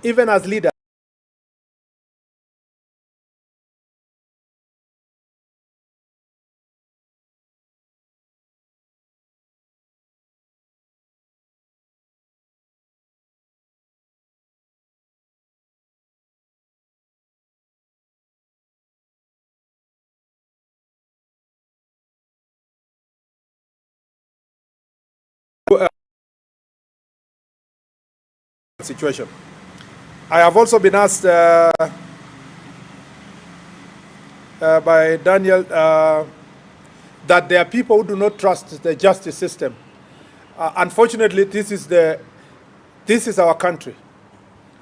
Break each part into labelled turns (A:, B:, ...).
A: even as leaders, situation. I have also been asked by Daniel that there are people who do not trust the justice system. Unfortunately, this is our country,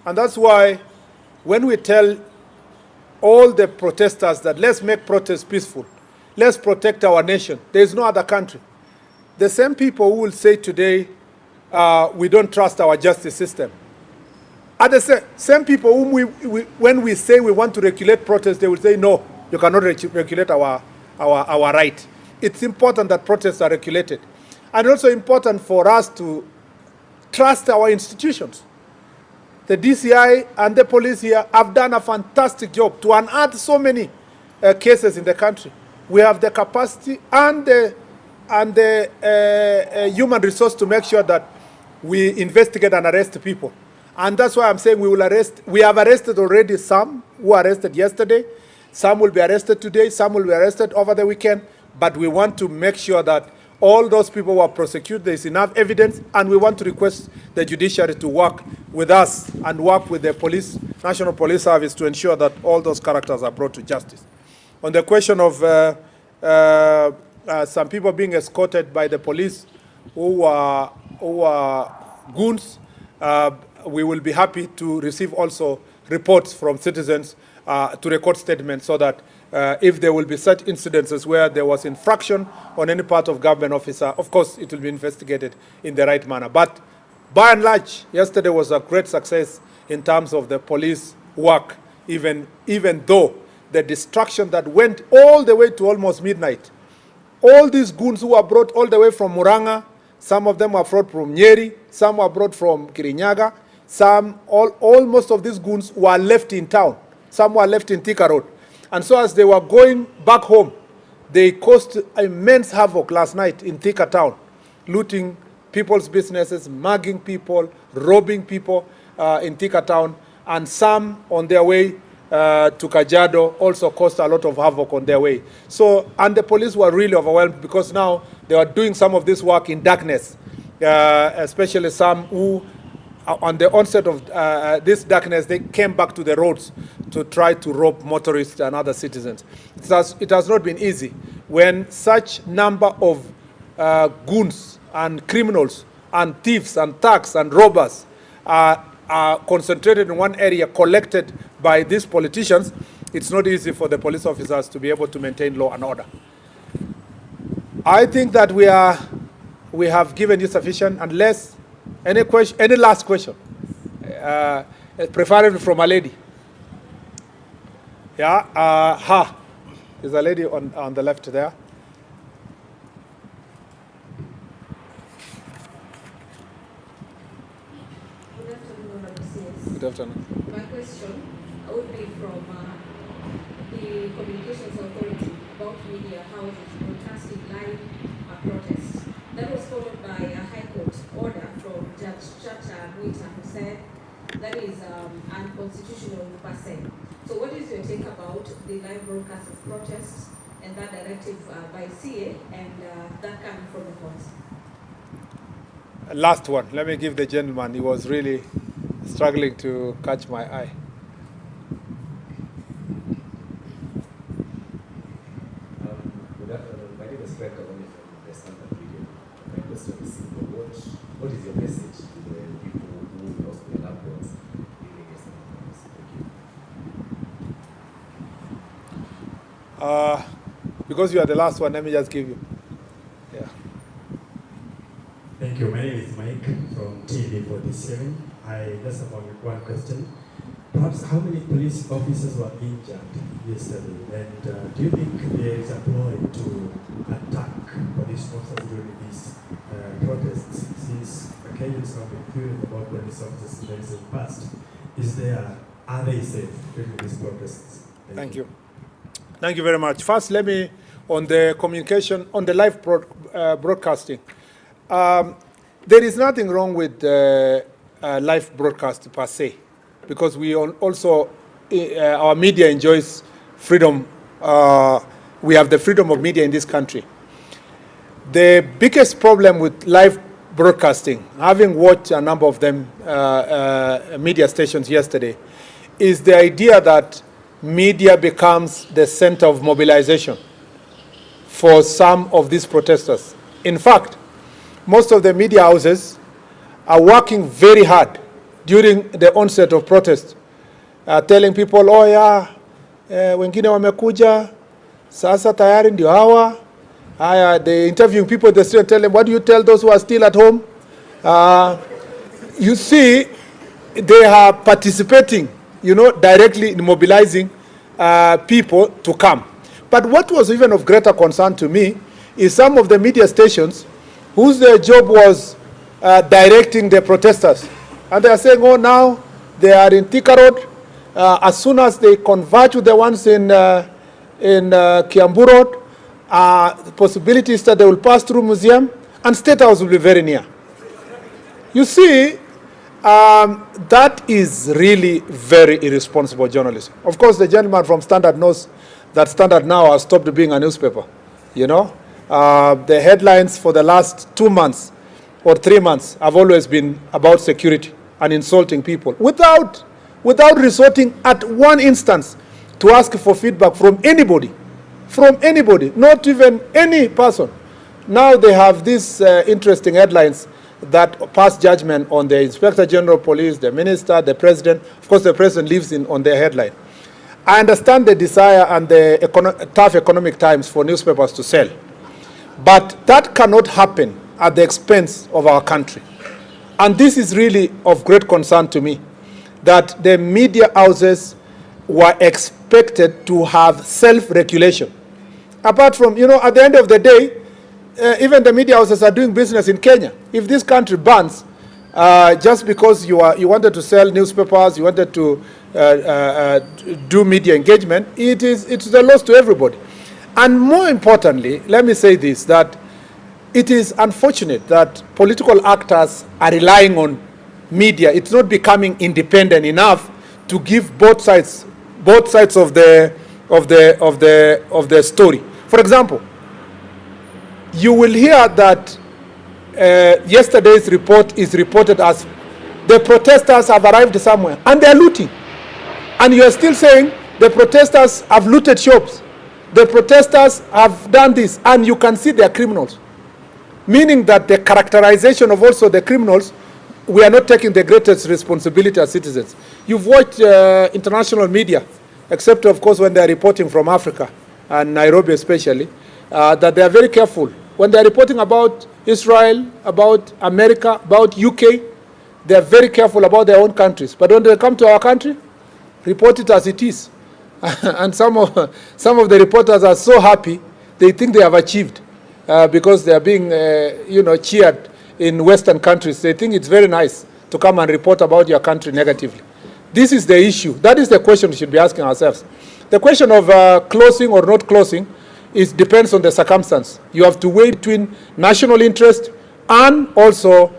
A: and that's why when we tell all the protesters that let's make protests peaceful, let's protect our nation, there is no other country. The same people who will say today we don't trust our justice system are the same people whom when we say we want to regulate protests, they will say no, you cannot regulate our right. It's important that protests are regulated, and also important for us to trust our institutions. The DCI and the police here have done a fantastic job to unearth so many cases in the country. We have the capacity and the human resource to make sure that we investigate and arrest people. And that's why I'm saying we will arrest. We have arrested already some who were arrested yesterday. Some will be arrested today. Some will be arrested over the weekend. But we want to make sure that all those people who are prosecuted, there is enough evidence, and we want to request the judiciary to work with us and work with the police, National Police Service, to ensure that all those characters are brought to justice. On the question of some people being escorted by the police who are goons, we will be happy to receive also reports from citizens to record statements so that if there will be such incidences where there was infraction on any part of government officer, of course it will be investigated in the right manner. But by and large, yesterday was a great success in terms of the police work, even though the destruction that went all the way to almost midnight. All these goons who were brought all the way from Muranga, some of them were brought from Nyeri, some were brought from Kirinyaga, most of these goons were left in town. Some were left in Thika Road. And so as they were going back home, they caused immense havoc last night in Thika town, looting people's businesses, mugging people, robbing people in Thika town, and some on their way to Kajiado also caused a lot of havoc on their way. So, and the police were really overwhelmed because now they were doing some of this work in darkness, especially some who, on the onset of this darkness, they came back to the roads to try to rob motorists and other citizens. It has not been easy when such number of goons and criminals and thieves and thugs and robbers are concentrated in one area, collected by these politicians. It's not easy for the police officers to be able to maintain law and order. I think that we have given you sufficient, unless any last question, preferably from a lady. Yeah, there's a lady on the left there. Good afternoon.
B: My question would be from the Communications Authority about media houses broadcasting live protests. That was followed by a High Court order from Judge Chacha Mwita, who said that is unconstitutional per se. So what is your take about the live broadcast of protests and that directive by CA and that coming from the courts?
A: Last one. Let me give the gentleman. He was really struggling to catch my eye.
C: My name is Fred from the Standard Video. My question is simple. What is your message to the people who lost their loved ones during yesterday? Thank you.
A: Because you are the last one, let me just give you. Yeah.
D: Thank you. My name is Mike from TV47. I just have one question. Perhaps how many police officers were injured yesterday? And do you think there is a ploy to attack police officers during these protests? Since the Kenyans have been furious about police officers in the past, are they safe during these protests?
A: Thank you. Thank you very much. First, let me, on the communication, on the live broadcasting, there is nothing wrong with live broadcast per se, because we also, our media enjoys freedom. We have the freedom of media in this country. The biggest problem with live broadcasting, having watched a number of them, media stations yesterday, is the idea that media becomes the center of mobilization for some of these protesters. In fact, most of the media houses are working very hard during the onset of protest, telling people, oh yeah, wengine wamekuja, sasa tayari ndio hawa. They interviewing people in the street and tell them, what do you tell those who are still at home? You see, they are participating, directly in mobilizing people to come. But what was even of greater concern to me is some of the media stations whose job was directing the protesters. And they are saying, oh, now they are in Thika Road. As soon as they converge with the ones in Kiambu Road, the possibility is that they will pass through Museum and State House will be very near. You see, that is really very irresponsible journalism. Of course, the gentleman from Standard knows that Standard now has stopped being a newspaper. The headlines for the last 2 months or 3 months have always been about security and insulting people without resorting at one instance to ask for feedback from anybody, not even any person. Now they have these interesting headlines that pass judgment on the Inspector General of Police, the Minister, the President. Of course, the President lives on their headline. I understand the desire and the tough economic times for newspapers to sell. But that cannot happen at the expense of our country. And this is really of great concern to me, that the media houses were expected to have self-regulation. Apart from, at the end of the day, even the media houses are doing business in Kenya. If this country bans, just because you wanted to sell newspapers, you wanted to do media engagement, it's a loss to everybody. And more importantly, let me say this, that it is unfortunate that political actors are relying on media. It's not becoming independent enough to give both sides of the story. For example, you will hear that yesterday's report is reported as the protesters have arrived somewhere and they are looting. And you are still saying the protesters have looted shops. The protesters have done this, and you can see they are criminals. Meaning that the characterization of also the criminals, we are not taking the greatest responsibility as citizens. You've watched international media, except of course when they are reporting from Africa, and Nairobi especially, that they are very careful. When they are reporting about Israel, about America, about UK, they are very careful about their own countries. But when they come to our country, report it as it is. And some of the reporters are so happy, they think they have achieved because they are being, cheered in Western countries. They think it's very nice to come and report about your country negatively. This is the issue. That is the question we should be asking ourselves. The question of closing or not closing depends on the circumstance. You have to weigh between national interest and also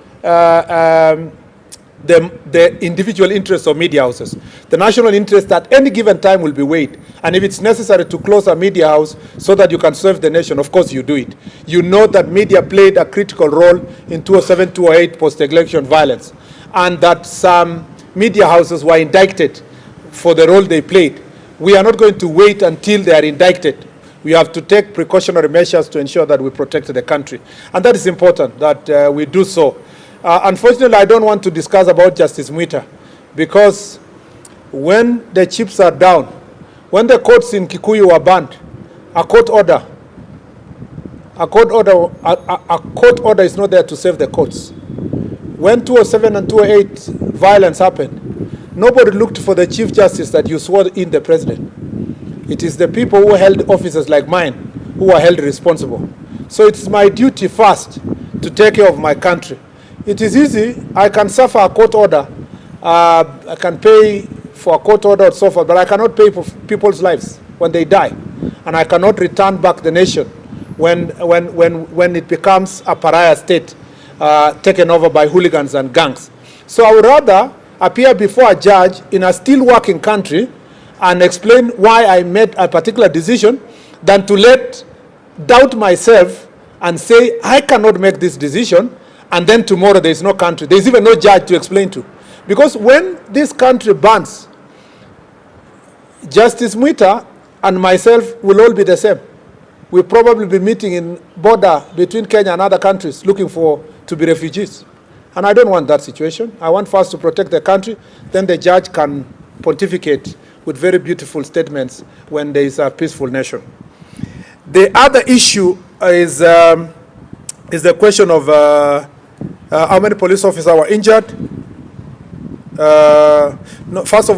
A: the individual interests of media houses. The national interest at any given time will be weighed. And if it's necessary to close a media house so that you can serve the nation, of course you do it. You know that media played a critical role in 2007, 2008 post-election violence, and that some media houses were indicted for the role they played. We are not going to wait until they are indicted. We have to take precautionary measures to ensure that we protect the country. And that is important, that we do so. Unfortunately, I don't want to discuss about Justice Mwita, because when the chips are down, when the courts in Kikuyu were banned, a court order is not there to save the courts. When 2007 and 2008 violence happened, nobody looked for the Chief Justice that you swore in the president. It is the people who held offices like mine who are held responsible. So it's my duty first to take care of my country. It is easy. I can suffer a court order I can pay for a court order and so forth, but I cannot pay for people's lives when they die. And I cannot return back the nation when it becomes a pariah state taken over by hooligans and gangs. So I would rather appear before a judge in a still working country and explain why I made a particular decision than to doubt myself and say, I cannot make this decision, and then tomorrow there is no country. There is even no judge to explain to. Because when this country burns, Justice Mwita and myself will all be the same. We'll probably be meeting in border between Kenya and other countries looking to be refugees. And I don't want that situation. I want first to protect the country, then the judge can pontificate with very beautiful statements when there is a peaceful nation. The other issue is the question of how many police officers were injured. No, first of